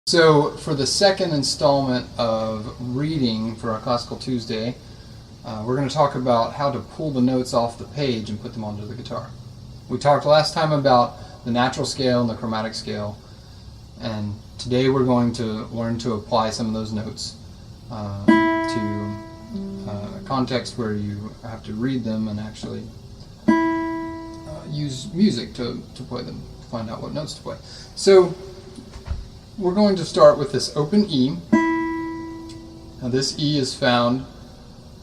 So for the second installment of reading for our Classical Tuesday, we're going to talk about how to pull the notes off the page and put them onto the guitar. We talked last time about the natural scale and the chromatic scale, and today we're going to learn to apply some of those notes to a context where you have to read them and actually use music to play them, to find out what notes to play. So we're going to start with this open E. Now this E is found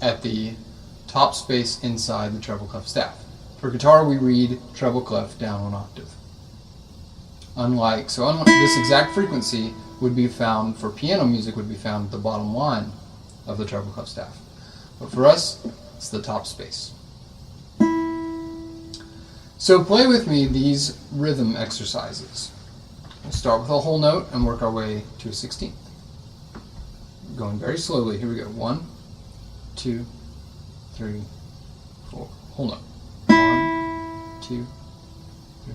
at the top space inside the treble clef staff. For guitar we read treble clef down one octave. Unlike this exact frequency would be found for piano music, would be found at the bottom line of the treble clef staff. But for us, it's the top space. So play with me these rhythm exercises. We'll start with a whole note and work our way to a 16th. Going very slowly. Here we go. 1, 2, 3, 4. Whole note. 1, 2, 3.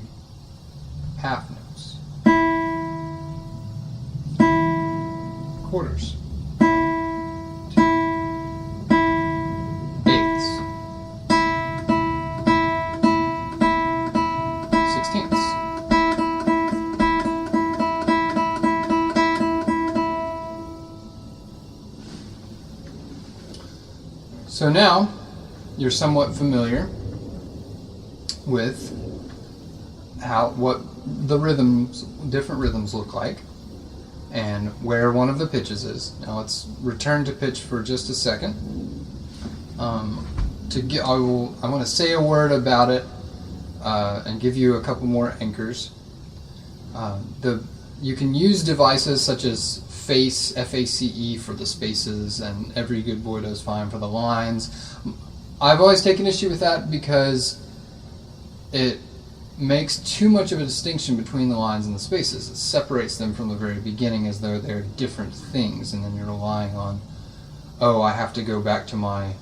Half notes. Quarters. 2. Eighths. 16ths. So now you're somewhat familiar with what the rhythms, different rhythms look like, and where one of the pitches is. Now let's return to pitch for just a second. I want to say a word about it and give you a couple more anchors. You can use devices such as FACE, F-A-C-E for the spaces, and Every Good Boy Does Fine for the lines. I've always taken issue with that because it makes too much of a distinction between the lines and the spaces. It separates them from the very beginning as though they're different things, and then you're relying on, oh, I have to go back to my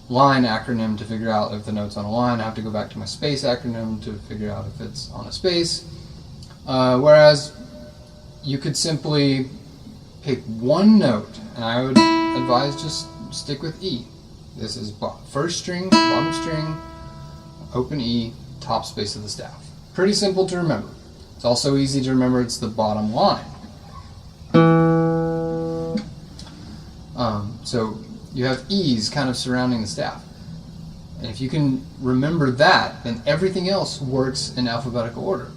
line acronym to figure out if the note's on a line. I have to go back to my space acronym to figure out if it's on a space. Whereas you could simply pick one note, and I would advise just stick with E. This is first string, bottom string, open E, top space of the staff. Pretty simple to remember. It's also easy to remember it's the bottom line. So you have E's kind of surrounding the staff. And if you can remember that, then everything else works in alphabetical order.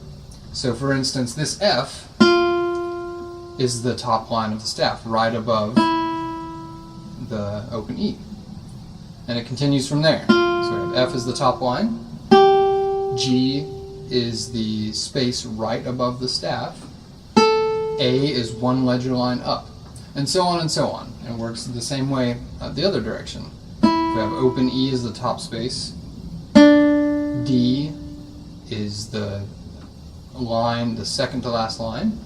So for instance, this F is the top line of the staff, right above the open E. And it continues from there. So we have F is the top line, G is the space right above the staff, A is one ledger line up, and so on and so on. And it works the same way the other direction. If we have open E is the top space, D is the line, the second to last line,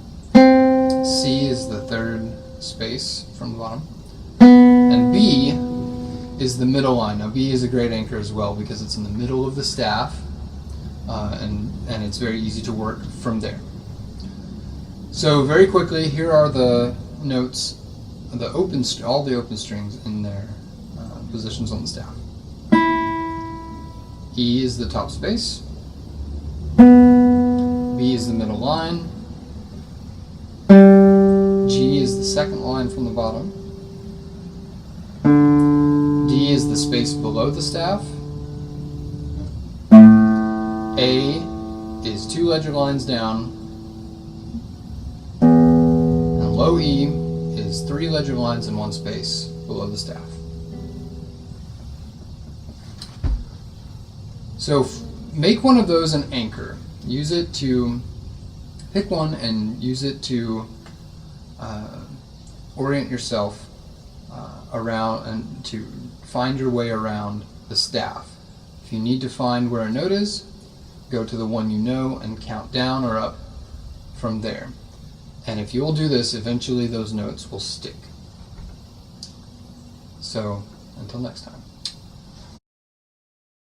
C is the third space from the bottom, and B is the middle line. Now B is a great anchor as well because it's in the middle of the staff, and it's very easy to work from there. So very quickly, here are the notes, all the open strings in their positions on the staff. E is the top space, B is the middle line, G is the second line from the bottom, D is the space below the staff, A is two ledger lines down, and low E is three ledger lines and one space below the staff. So make one of those an anchor. Use it to pick one and use it to orient yourself around and to find your way around the staff. If you need to find where a note is, go to the one you know and count down or up from there. And if you'll do this, eventually those notes will stick. So until next time.